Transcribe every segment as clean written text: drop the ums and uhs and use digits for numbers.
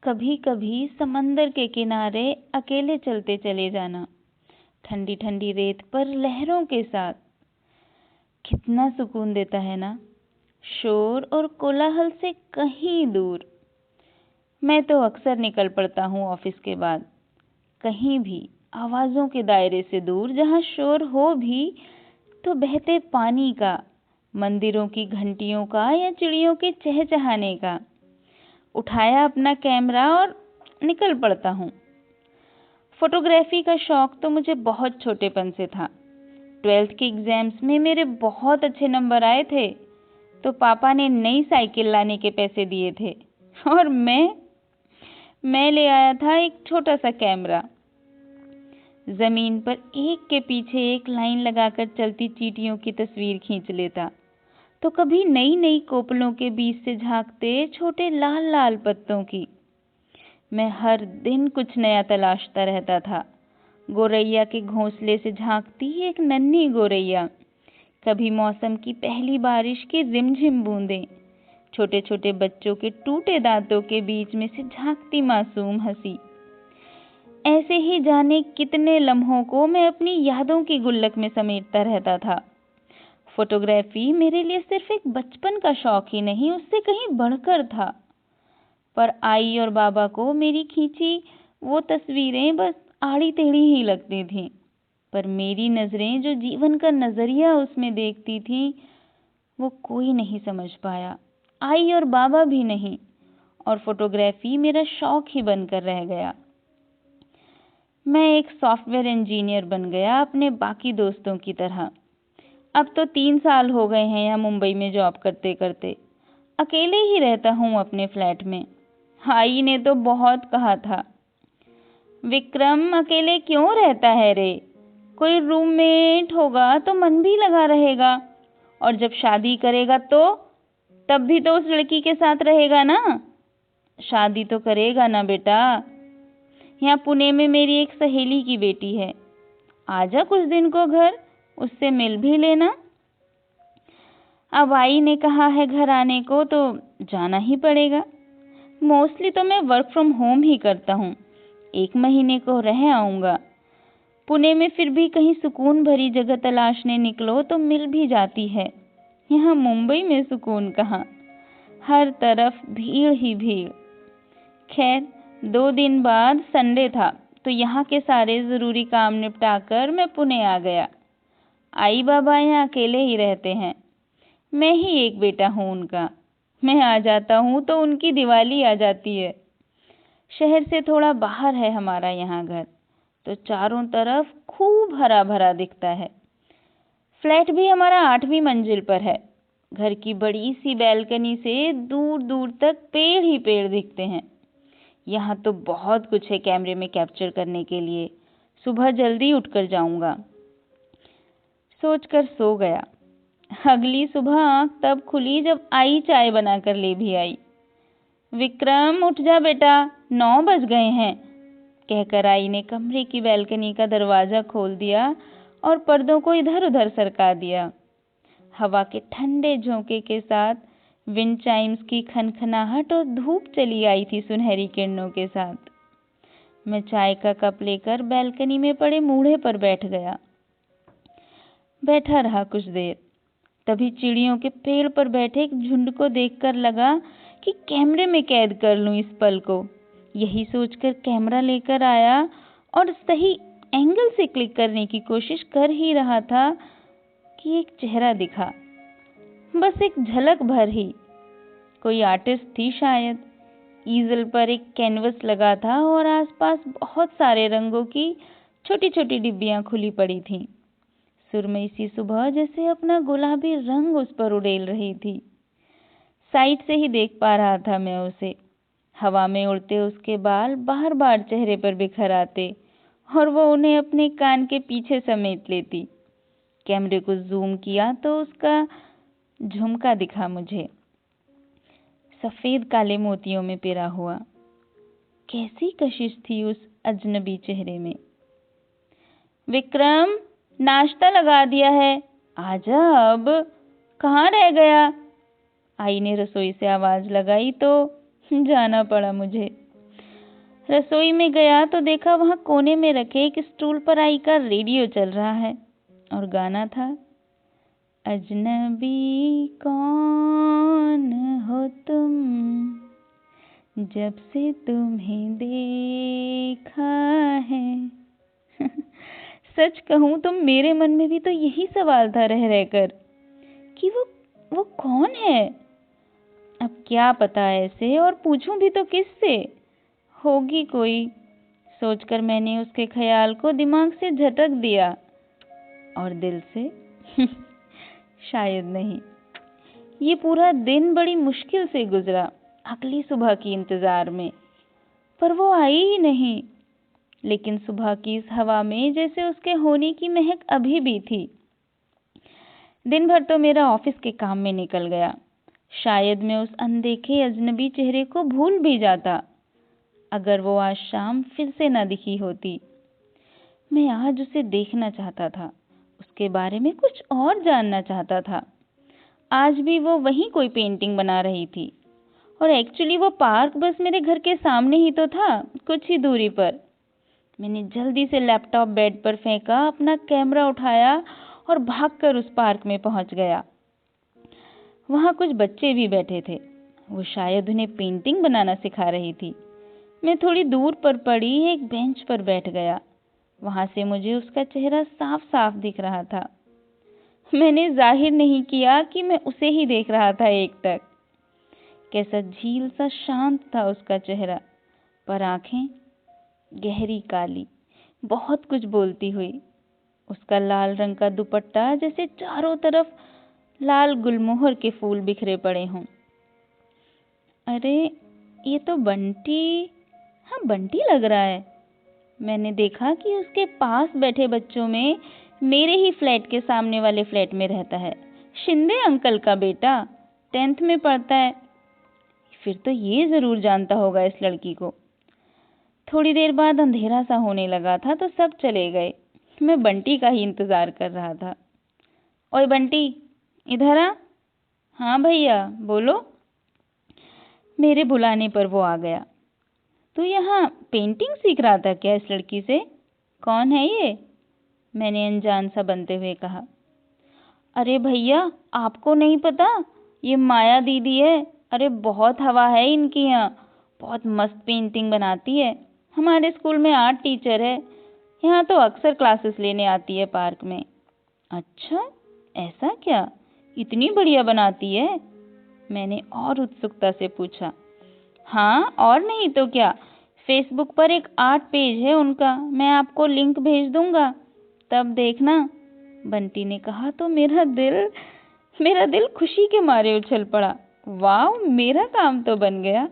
कभी कभी समंदर के किनारे अकेले चलते चले जाना, ठंडी ठंडी रेत पर लहरों के साथ, कितना सुकून देता है ना। शोर और कोलाहल से कहीं दूर। मैं तो अक्सर निकल पड़ता हूँ ऑफिस के बाद, कहीं भी आवाज़ों के दायरे से दूर, जहाँ शोर हो भी तो बहते पानी का, मंदिरों की घंटियों का या चिड़ियों के चहचहाने का। उठाया अपना कैमरा और निकल पड़ता हूँ। फोटोग्राफी का शौक तो मुझे बहुत छोटेपन से था। 12th के एग्जाम्स में मेरे बहुत अच्छे नंबर आए थे तो पापा ने नई साइकिल लाने के पैसे दिए थे और मैं ले आया था एक छोटा सा कैमरा। जमीन पर एक के पीछे एक लाइन लगाकर चलती चींटियों की तस्वीर खींच लेता, तो कभी नई नई कोपलों के बीच से झांकते छोटे लाल लाल पत्तों की। मैं हर दिन कुछ नया तलाशता रहता था। गोरैया के घोंसले से झांकती एक नन्ही गोरैया, कभी मौसम की पहली बारिश की रिमझिम बूंदें, छोटे छोटे बच्चों के टूटे दांतों के बीच में से झांकती मासूम हंसी। ऐसे ही जाने कितने लम्हों को मैं अपनी यादों की गुल्लक में समेटता रहता था। फोटोग्राफी मेरे लिए सिर्फ एक बचपन का शौक ही नहीं, उससे कहीं बढ़कर था। पर आई और बाबा को मेरी खींची वो तस्वीरें बस आड़ी टेढ़ी ही लगती थीं, पर मेरी नज़रें जो जीवन का नज़रिया उसमें देखती थीं, वो कोई नहीं समझ पाया, आई और बाबा भी नहीं, और फोटोग्राफी मेरा शौक ही बनकर रह गया। मैं एक सॉफ्टवेयर इंजीनियर बन गया अपने बाकी दोस्तों की तरह। अब तो 3 साल हो गए हैं यहाँ मुंबई में जॉब करते करते। अकेले ही रहता हूँ अपने फ्लैट में। आई ने तो बहुत कहा था, विक्रम अकेले क्यों रहता है रे, कोई रूममेट होगा तो मन भी लगा रहेगा, और जब शादी करेगा तो तब भी तो उस लड़की के साथ रहेगा ना। शादी तो करेगा ना बेटा। यहाँ पुणे में मेरी एक सहेली की बेटी है, आजा कुछ दिन को घर, उससे मिल भी लेना। अब आई ने कहा है घर आने को तो जाना ही पड़ेगा। मोस्टली तो मैं वर्क फ्रॉम होम ही करता हूँ, 1 महीने को रह आऊँगा। पुणे में फिर भी कहीं सुकून भरी जगह तलाशने निकलो तो मिल भी जाती है। यहाँ मुंबई में सुकून कहाँ, हर तरफ भीड़ ही भीड़। खैर 2 दिन बाद संडे था तो यहाँ के सारे ज़रूरी काम निपटाकर मैं पुणे आ गया। आई बाबा यहाँ अकेले ही रहते हैं, मैं ही एक बेटा हूँ उनका। मैं आ जाता हूँ तो उनकी दिवाली आ जाती है। शहर से थोड़ा बाहर है हमारा यहाँ घर, तो चारों तरफ खूब हरा भरा दिखता है। फ्लैट भी हमारा 8वीं मंजिल पर है। घर की बड़ी सी बैल्कनी से दूर दूर तक पेड़ ही पेड़ दिखते हैं। यहाँ तो बहुत कुछ है कैमरे में कैप्चर करने के लिए। सुबह जल्दी उठकर जाऊँगा, सोचकर सो गया। अगली सुबह आँख तब खुली जब आई चाय बनाकर ले भी आई। विक्रम उठ जा बेटा, 9 बज गए हैं, कहकर आई ने कमरे की बैल्कनी का दरवाज़ा खोल दिया और पर्दों को इधर उधर सरका दिया। हवा के ठंडे झोंके के साथ विंड चाइम्स की खनखनाहट और धूप चली आई थी सुनहरी किरणों के साथ। मैं चाय का कप लेकर बैल्कनी में पड़े मूढ़े पर बैठ गया। बैठा रहा कुछ देर, तभी चिड़ियों के पेड़ पर बैठे एक झुंड को देखकर लगा कि कैमरे में कैद कर लूं इस पल को। यही सोचकर कैमरा लेकर आया और सही एंगल से क्लिक करने की कोशिश कर ही रहा था कि एक चेहरा दिखा, बस एक झलक भर ही। कोई आर्टिस्ट थी शायद। ईजल पर एक कैनवस लगा था और आसपास बहुत सारे रंगों की छोटी छोटी डिब्बियां खुली पड़ी थीं। सुरमई सी सुबह जैसे अपना गुलाबी रंग उस पर उड़ेल रही थी। साइड से ही देख पा रहा था मैं उसे। हवा में उड़ते उसके बाल बार बार चेहरे पर बिखर आते और वो उन्हें अपने कान के पीछे समेट लेती। कैमरे को जूम किया तो उसका झुमका दिखा मुझे, सफेद काले मोतियों में पिरा हुआ। कैसी कशिश थी उस अजनबी चेहरे में। विक्रम, नाश्ता लगा दिया है, आजा अब, कहाँ रह गया। आई ने रसोई से आवाज लगाई तो जाना पड़ा मुझे। रसोई में गया तो देखा वहाँ कोने में रखे एक स्टूल पर आई का रेडियो चल रहा है और गाना था, अजनबी कौन हो तुम, जब से तुम्हें देखा है। सच कहूँ तो मेरे मन में भी तो यही सवाल था रह रहकर कि वो कौन है। अब क्या पता ऐसे, और पूछूं भी तो किससे, होगी कोई, सोचकर मैंने उसके ख्याल को दिमाग से झटक दिया और दिल से शायद नहीं। ये पूरा दिन बड़ी मुश्किल से गुजरा अगली सुबह की इंतजार में, पर वो आई ही नहीं। लेकिन सुबह की इस हवा में जैसे उसके होने की महक अभी भी थी। दिन भर तो मेरा ऑफिस के काम में निकल गया। शायद मैं उस अनदेखे अजनबी चेहरे को भूल भी जाता अगर वो आज शाम फिर से न दिखी होती। मैं आज उसे देखना चाहता था, उसके बारे में कुछ और जानना चाहता था। आज भी वो वहीं कोई पेंटिंग बना रही थी और एक्चुअली वो पार्क बस मेरे घर के सामने ही तो था, कुछ ही दूरी पर। मैंने जल्दी से लैपटॉप बेड पर फेंका, अपना कैमरा उठाया और भागकर उस पार्क में पहुंच गया। वहां कुछ बच्चे भी बैठे थे, वो शायद उन्हें पेंटिंग बनाना सिखा रही थी। मैं थोड़ी दूर पर पड़ी एक बेंच पर बैठ गया। वहां से मुझे उसका चेहरा साफ साफ दिख रहा था। मैंने जाहिर नहीं किया कि मैं उसे ही देख रहा था एकटक। कैसा झील सा शांत था उसका चेहरा, पर आंखें गहरी काली, बहुत कुछ बोलती हुई। उसका लाल रंग का दुपट्टा जैसे चारों तरफ लाल गुलमोहर के फूल बिखरे पड़े हों। अरे ये तो बंटी, हाँ बंटी लग रहा है। मैंने देखा कि उसके पास बैठे बच्चों में मेरे ही फ्लैट के सामने वाले फ्लैट में रहता है, शिंदे अंकल का बेटा, 10th में पढ़ता है। फिर तो ये जरूर जानता होगा इस लड़की को। थोड़ी देर बाद अंधेरा सा होने लगा था तो सब चले गए। मैं बंटी का ही इंतजार कर रहा था। ओए बंटी, इधर आ। हाँ भैया बोलो। मेरे बुलाने पर वो आ गया। तू यहाँ पेंटिंग सीख रहा था क्या इस लड़की से? कौन है ये? मैंने अनजान सा बनते हुए कहा। अरे भैया आपको नहीं पता, ये माया दीदी है। अरे बहुत हवा है इनकी यहाँ, बहुत मस्त पेंटिंग बनाती है। हमारे स्कूल में आर्ट टीचर है, यहाँ तो अक्सर क्लासेस लेने आती है पार्क में। अच्छा ऐसा क्या, इतनी बढ़िया बनाती है? मैंने और उत्सुकता से पूछा। हाँ और नहीं तो क्या, फेसबुक पर एक आर्ट पेज है उनका, मैं आपको लिंक भेज दूंगा, तब देखना। बंटी ने कहा तो मेरा दिल खुशी के मारे उछल पड़ा। वाह, मेरा काम तो बन गया।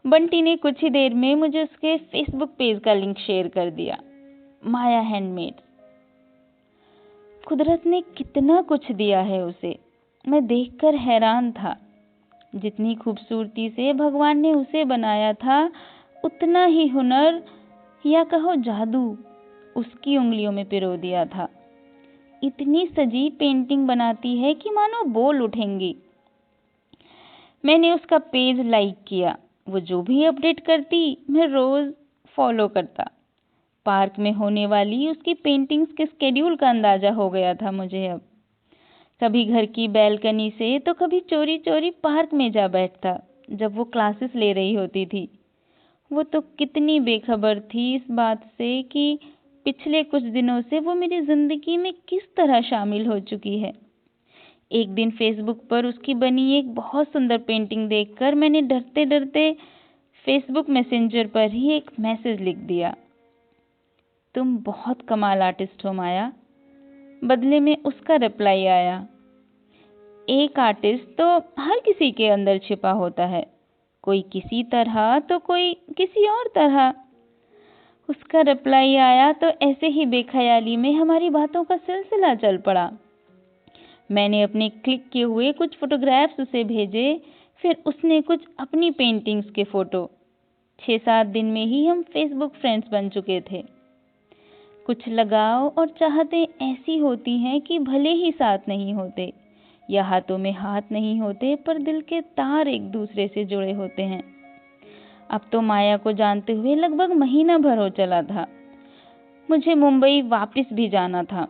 बंटी ने कुछ ही देर में मुझे उसके फेसबुक पेज का लिंक शेयर कर दिया। माया हैंडमेड। कुदरत ने कितना कुछ दिया है उसे, मैं देखकर हैरान था। जितनी खूबसूरती से भगवान ने उसे बनाया था, उतना ही हुनर या कहो जादू उसकी उंगलियों में पिरो दिया था। इतनी सजी पेंटिंग बनाती है कि मानो बोल उठेंगी। मैंने उसका पेज लाइक किया। वो जो भी अपडेट करती मैं रोज फॉलो करता। पार्क में होने वाली उसकी पेंटिंग्स के स्केड्यूल का अंदाजा हो गया था मुझे अब। कभी घर की बैल्कनी से तो कभी चोरी चोरी पार्क में जा बैठता जब वो क्लासेस ले रही होती थी। वो तो कितनी बेखबर थी इस बात से कि पिछले कुछ दिनों से वो मेरी जिंदगी में किस तरह शामिल हो चुकी है। एक दिन फेसबुक पर उसकी बनी एक बहुत सुंदर पेंटिंग देखकर मैंने डरते डरते फेसबुक मैसेंजर पर ही एक मैसेज लिख दिया, तुम बहुत कमाल आर्टिस्ट हो माया। बदले में उसका रिप्लाई आया, एक आर्टिस्ट तो हर किसी के अंदर छिपा होता है, कोई किसी तरह तो कोई किसी और तरह। उसका रिप्लाई आया तो ऐसे ही बेख्याली में हमारी बातों का सिलसिला चल पड़ा। मैंने अपने क्लिक किए हुए कुछ फोटोग्राफ्स उसे भेजे, फिर उसने कुछ अपनी पेंटिंग्स के फोटो। 6-7 दिन में ही हम फेसबुक फ्रेंड्स बन चुके थे। कुछ लगाव और चाहतें ऐसी होती हैं कि भले ही साथ नहीं होते या हाथों में हाथ नहीं होते, पर दिल के तार एक दूसरे से जुड़े होते हैं। अब तो माया को जानते हुए लगभग महीना भर हो चला था। मुझे मुंबई वापस भी जाना था,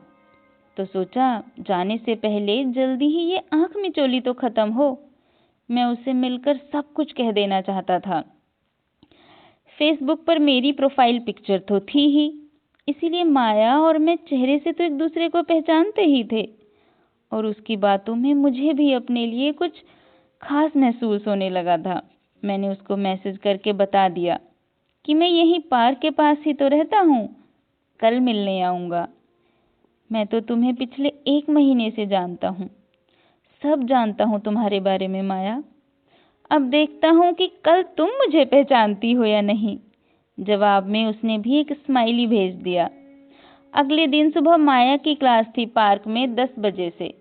तो सोचा जाने से पहले जल्दी ही ये आंख मिचौली तो खत्म हो। मैं उसे मिलकर सब कुछ कह देना चाहता था। फेसबुक पर मेरी प्रोफाइल पिक्चर तो थी ही, इसीलिए माया और मैं चेहरे से तो एक दूसरे को पहचानते ही थे, और उसकी बातों में मुझे भी अपने लिए कुछ खास महसूस होने लगा था। मैंने उसको मैसेज करके बता दिया कि मैं यहीं पार्क के पास ही तो रहता हूँ, कल मिलने आऊँगा। मैं तो तुम्हें पिछले 1 महीने से जानता हूँ, सब जानता हूँ तुम्हारे बारे में माया। अब देखता हूँ कि कल तुम मुझे पहचानती हो या नहीं। जवाब में उसने भी एक स्माइली भेज दिया। अगले दिन सुबह माया की क्लास थी पार्क में 10 बजे से।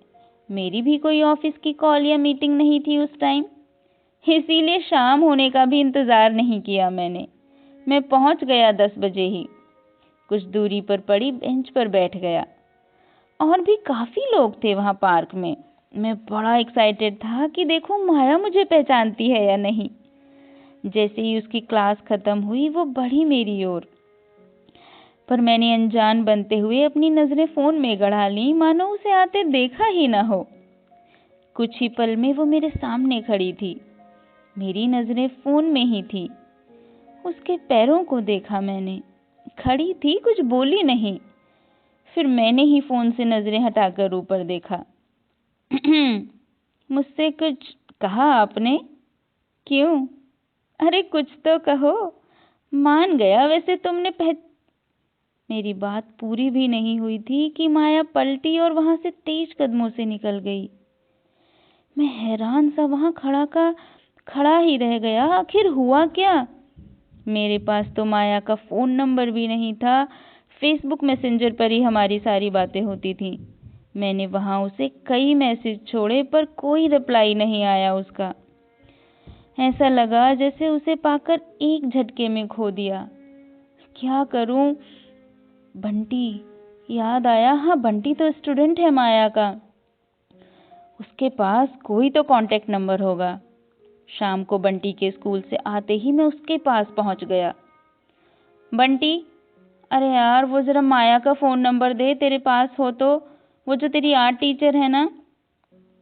मेरी भी कोई ऑफिस की कॉल या मीटिंग नहीं थी उस टाइम, इसीलिए शाम होने का भी इंतज़ार नहीं किया मैंने। मैं पहुंच गया 10 बजे ही। कुछ दूरी पर पड़ी बेंच पर बैठ गया। और भी काफ़ी लोग थे वहाँ पार्क में। मैं बड़ा एक्साइटेड था कि देखूं माया मुझे पहचानती है या नहीं। जैसे ही उसकी क्लास खत्म हुई वो बढ़ी मेरी ओर, पर मैंने अनजान बनते हुए अपनी नज़रें फ़ोन में गड़ा ली, मानो उसे आते देखा ही ना हो। कुछ ही पल में वो मेरे सामने खड़ी थी, मेरी नज़रें फ़ोन में ही थी। उसके पैरों को देखा मैंने, खड़ी थी, कुछ बोली नहीं। फिर मैंने ही फ़ोन से नज़रें हटाकर ऊपर देखा। मुझसे कुछ कहा आपने? क्यों? अरे कुछ तो कहो। मान गया वैसे तुमने मेरी बात पूरी भी नहीं हुई थी कि माया पलटी और वहां से तेज कदमों से निकल गई। मैं हैरान सा वहां खड़ा ही रह गया। आखिर हुआ क्या? मेरे पास तो माया का फ़ोन नंबर भी नहीं था। फेसबुक मैसेंजर पर ही हमारी सारी बातें होती थीं। मैंने वहां उसे कई मैसेज छोड़े, पर कोई रिप्लाई नहीं आया उसका। ऐसा लगा जैसे उसे पाकर एक झटके में खो दिया। क्या करूं? बंटी याद आया। हाँ, बंटी तो स्टूडेंट है माया का, उसके पास कोई तो कांटेक्ट नंबर होगा। शाम को बंटी के स्कूल से आते ही मैं उसके पास पहुंच गया। बंटी, अरे यार वो ज़रा माया का फ़ोन नंबर दे, तेरे पास हो तो, वो जो तेरी आर्ट टीचर है ना।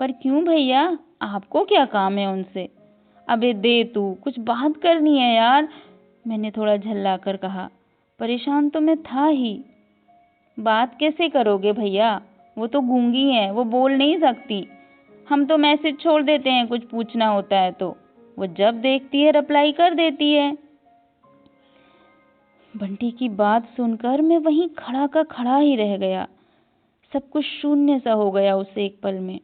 पर क्यों भैया, आपको क्या काम है उनसे? अबे दे तू, कुछ बात करनी है यार, मैंने थोड़ा झल्ला कर कहा। परेशान तो मैं था ही। बात कैसे करोगे भैया, वो तो गूंगी है, वो बोल नहीं सकती। हम तो मैसेज छोड़ देते हैं कुछ पूछना होता है तो, वो जब देखती है रिप्लाई कर देती है। बंटी की बात सुनकर मैं वहीं खड़ा का खड़ा ही रह गया। सब कुछ शून्य सा हो गया उस एक पल में।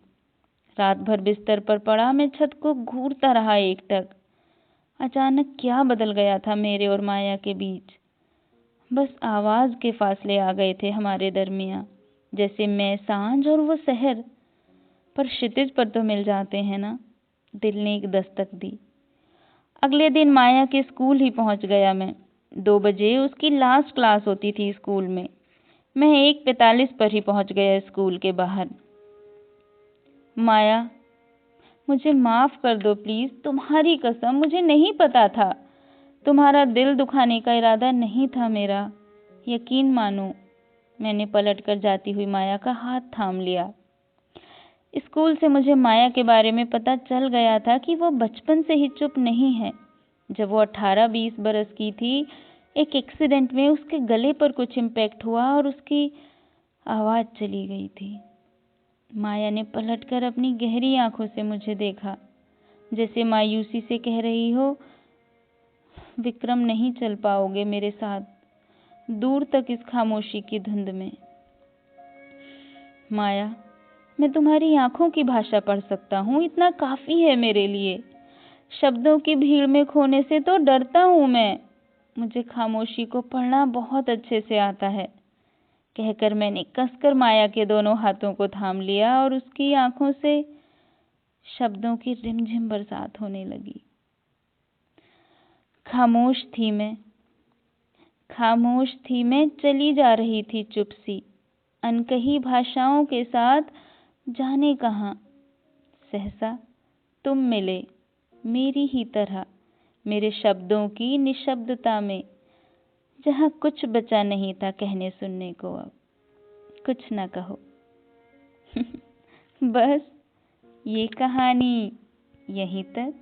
रात भर बिस्तर पर पड़ा मैं छत को घूरता रहा एकटक। अचानक क्या बदल गया था मेरे और माया के बीच। बस आवाज के फासले आ गए थे हमारे दरमियां, जैसे मैं सांझ और वो शहर। पर क्षितिज पर तो मिल जाते हैं ना। दिल ने एक दस्तक दी। अगले दिन माया के स्कूल ही पहुंच गया मैं। 2 बजे उसकी लास्ट क्लास होती थी स्कूल में। मैं 1:45 पर ही पहुंच गया स्कूल के बाहर। माया, मुझे माफ़ कर दो प्लीज़, तुम्हारी कसम मुझे नहीं पता था। तुम्हारा दिल दुखाने का इरादा नहीं था मेरा, यकीन मानो। मैंने पलट कर जाती हुई माया का हाथ थाम लिया। स्कूल से मुझे माया के बारे में पता चल गया था कि वो बचपन से ही चुप नहीं है। जब वो 18-20 बरस की थी, एक एक्सीडेंट में उसके गले पर कुछ इम्पैक्ट हुआ और उसकी आवाज़ चली गई थी। माया ने पलटकर अपनी गहरी आंखों से मुझे देखा, जैसे मायूसी से कह रही हो, विक्रम नहीं चल पाओगे मेरे साथ दूर तक इस खामोशी की धुंध में। माया, मैं तुम्हारी आंखों की भाषा पढ़ सकता हूँ, इतना काफ़ी है मेरे लिए। शब्दों की भीड़ में खोने से तो डरता हूँ मैं। मुझे खामोशी को पढ़ना बहुत अच्छे से आता है, कहकर मैंने कसकर माया के दोनों हाथों को थाम लिया और उसकी आंखों से शब्दों की रिमझिम बरसात होने लगी। खामोश थी मैं, चली जा रही थी चुप सी, अनकही भाषाओं के साथ, जाने कहाँ। सहसा तुम मिले, मेरी ही तरह, मेरे शब्दों की निशब्दता में, जहाँ कुछ बचा नहीं था कहने सुनने को। अब कुछ ना कहो। बस ये कहानी यहीं तक।